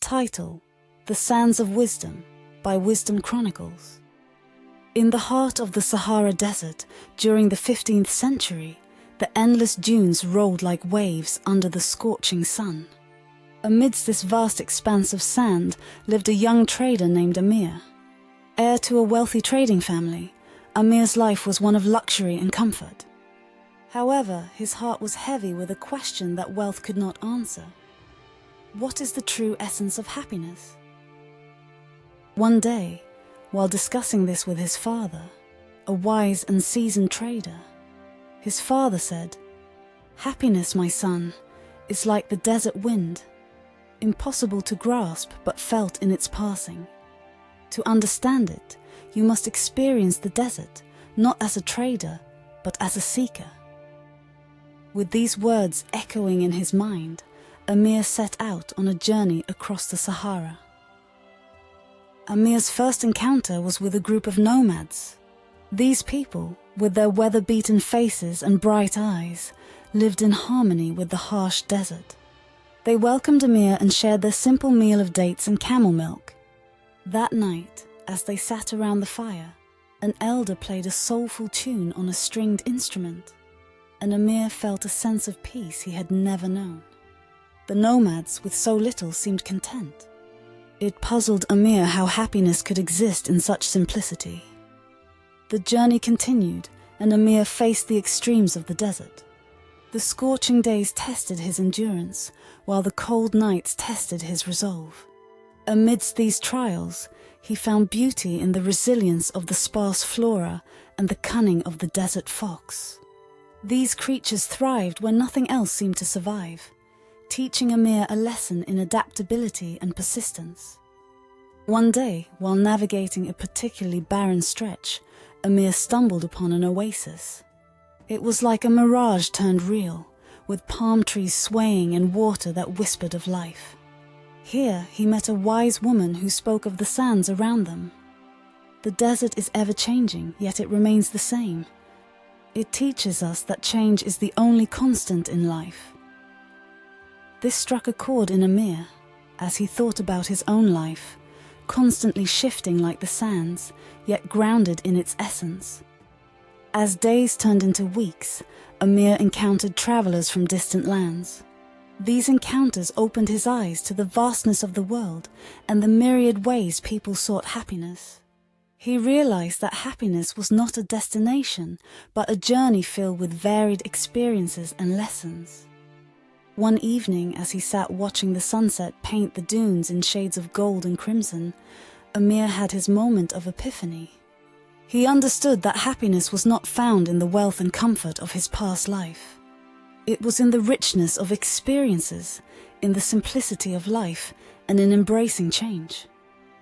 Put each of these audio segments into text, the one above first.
Title: The Sands of Wisdom by Wisdom Chronicles. In the heart of the Sahara Desert, during the 15th century, the endless dunes rolled like waves under the scorching sun. Amidst this vast expanse of sand lived a young trader named Amir. Heir to a wealthy trading family, Amir's life was one of luxury and comfort. However, his heart was heavy with a question that wealth could not answer. What is the true essence of happiness? One day, while discussing this with his father, a wise and seasoned trader, his father said, "Happiness, my son, is like the desert wind, impossible to grasp but felt in its passing. To understand it, you must experience the desert, not as a trader, but as a seeker." With these words echoing in his mind, Amir set out on a journey across the Sahara. Amir's first encounter was with a group of nomads. These people, with their weather-beaten faces and bright eyes, lived in harmony with the harsh desert. They welcomed Amir and shared their simple meal of dates and camel milk. That night, as they sat around the fire, an elder played a soulful tune on a stringed instrument, and Amir felt a sense of peace he had never known. The nomads, with so little, seemed content. It puzzled Amir how happiness could exist in such simplicity. The journey continued, and Amir faced the extremes of the desert. The scorching days tested his endurance, while the cold nights tested his resolve. Amidst these trials, he found beauty in the resilience of the sparse flora and the cunning of the desert fox. These creatures thrived where nothing else seemed to survive, teaching Amir a lesson in adaptability and persistence. One day, while navigating a particularly barren stretch, Amir stumbled upon an oasis. It was like a mirage turned real, with palm trees swaying and water that whispered of life. Here he met a wise woman who spoke of the sands around them. The desert is ever-changing, yet it remains the same. It teaches us that change is the only constant in life. This struck a chord in Amir, as he thought about his own life, constantly shifting like the sands, yet grounded in its essence. As days turned into weeks, Amir encountered travelers from distant lands. These encounters opened his eyes to the vastness of the world and the myriad ways people sought happiness. He realized that happiness was not a destination, but a journey filled with varied experiences and lessons. One evening, as he sat watching the sunset paint the dunes in shades of gold and crimson, Amir had his moment of epiphany. He understood that happiness was not found in the wealth and comfort of his past life. It was in the richness of experiences, in the simplicity of life, and in embracing change.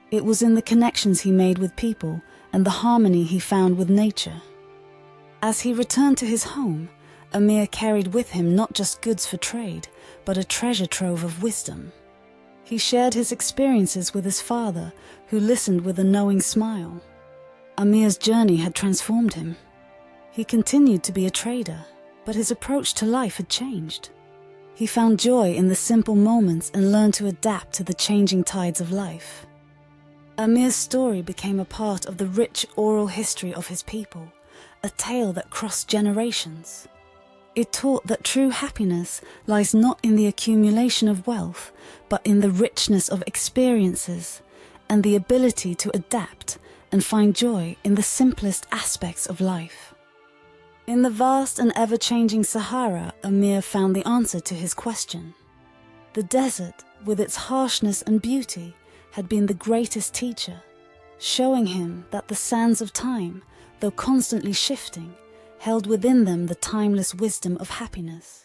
It was in the connections he made with people and the harmony he found with nature. As he returned to his home, Amir carried with him not just goods for trade, but a treasure trove of wisdom. He shared his experiences with his father, who listened with a knowing smile. Amir's journey had transformed him. He continued to be a trader, but his approach to life had changed. He found joy in the simple moments and learned to adapt to the changing tides of life. Amir's story became a part of the rich oral history of his people, a tale that crossed generations. It taught that true happiness lies not in the accumulation of wealth, but in the richness of experiences and the ability to adapt and find joy in the simplest aspects of life. In the vast and ever-changing Sahara, Amir found the answer to his question. The desert, with its harshness and beauty, had been the greatest teacher, showing him that the sands of time, though constantly shifting, held within them the timeless wisdom of happiness.